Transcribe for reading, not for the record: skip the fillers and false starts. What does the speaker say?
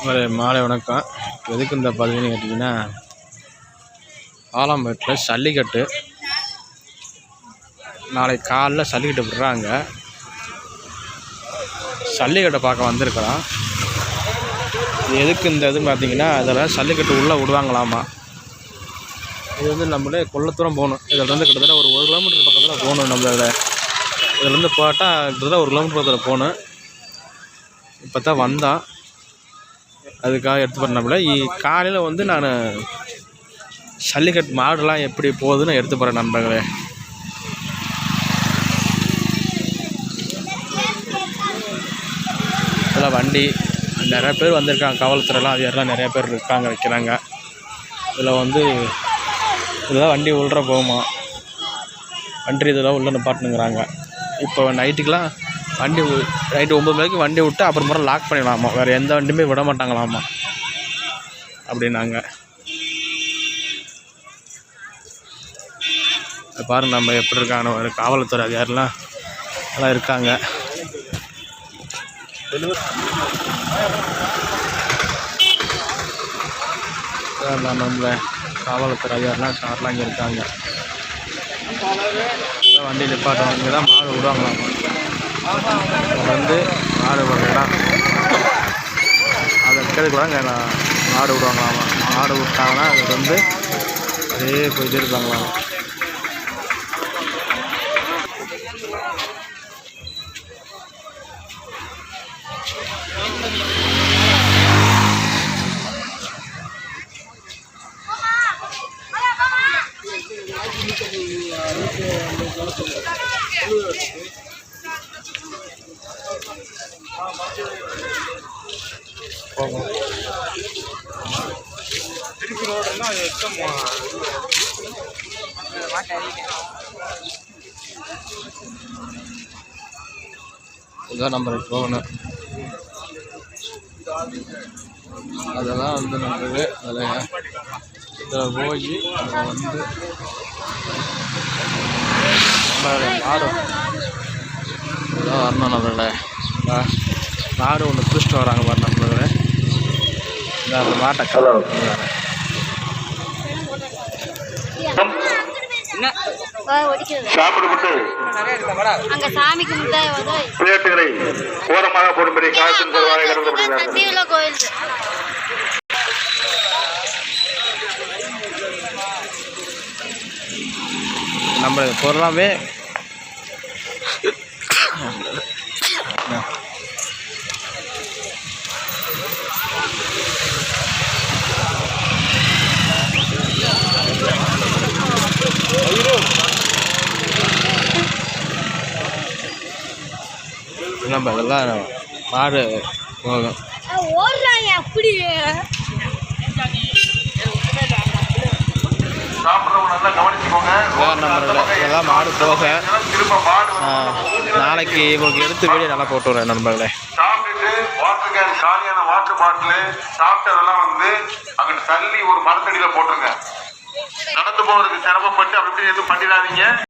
ஒரு மாலை வணக்கம். எதுக்கு இந்த பதிவுன்னு கேட்டிங்கன்னா, ஆலம்பேட்டில் ஜல்லிக்கட்டு நாளைக்கு காலைல ஜல்லிக்கட்டு விடுறாங்க. ஜல்லிக்கட்டை பார்க்க வந்திருக்கிறோம். எதுக்கு இந்த இது பார்த்தீங்கன்னா, அதில் ஜல்லிக்கட்டு உள்ளே விடுவாங்களாமா. இது வந்து நம்மளே கொல்லத்தூரம் போகணும். இதில் வந்து கிட்டத்தட்ட ஒரு 1 கிலோமீட்டர் பக்கத்தில் போகணும். நம்மளோட இதிலேருந்து போட்டால் கிட்டத்தட்ட 1 கிலோமீட்டர் பக்கத்தில் போகணும். இப்போ தான் வந்தோம், அதுக்காக எடுத்து பண்ணப்பல காலையில் வந்து நான் ஜல்லிக்கட்டு மாடுலாம் எப்படி போகுதுன்னு எடுத்து போகிறேன் நண்பர்களே. இதெல்லாம் வண்டி நிறைய பேர் வந்திருக்காங்க. காவல்துறைலாம் அதிகாரிலாம் நிறைய பேர் இருக்காங்க, வைக்கிறாங்க. இதில் வந்து இதெல்லாம் வண்டி உள்ள போகுமா, வண்டி இதெல்லாம் உள்ள நிப்பாட்டுங்கிறாங்க. இப்போ நைட்டுக்கெலாம் வண்டி நைட்டு 9 மணிக்கு வண்டி விட்டு அப்புறமா லாக் பண்ணிடலாமா, வேறு எந்த வண்டியுமே விட மாட்டாங்களாமா அப்படின்னாங்க. பாருங்க நம்ம எப்படி இருக்காங்க, ஒரு காவல்துறை அதிகாரிலாம் எல்லாம் இருக்காங்க. நம்மள காவல்துறை அதிகாரிலாம் கார்லாம் இங்கே இருக்காங்க. வண்டி நிப்பாட்டுவாங்க, இங்கே தான் மாடு விடுவாங்களாமா. வந்து மாடு இடம் அதை விற்கிறதுக்கு கூட இங்கே மாடு விடுவாங்களாமா. மாடு விட்டாங்கன்னா அது வந்து அதே போயிட்டே இருப்பாங்களாமா. இதான் நம்ம போகணும். அதெல்லாம் வந்து நமக்கு அதில் இதில் போய் அதை வந்து மாடு இதெல்லாம் வரணும். நம்மள மாடு ஒன்று பிடிச்சிட்டு வராங்க பாரு நம்மள. இந்த அந்த மாட்டை சாப்பிட்டு பிளேட்டுகளை ஓரமாக போடும்படி காலத்தின் கோயில். நம்ம பொருளாமே நம்ம இதெல்லாம் மாடு போகும். இதெல்லாம் மாடு போக நாளைக்கு உங்களுக்கு எடுத்து வீடியோ நல்லா போட்டு வரேன் நண்பர்களே. சாப்பிட்டுட்டு வாட்டர் கேன் காலியான வாட்டர் பாட்டிலு சாப்பிட்டதெல்லாம் வந்து அங்கிட்டு தள்ளி ஒரு மரத்தடியில் போட்டுருங்க. நடந்து போகிறதுக்கு சிரமப்பட்டு அப்படி எதுவும் பண்ணிடாதீங்க.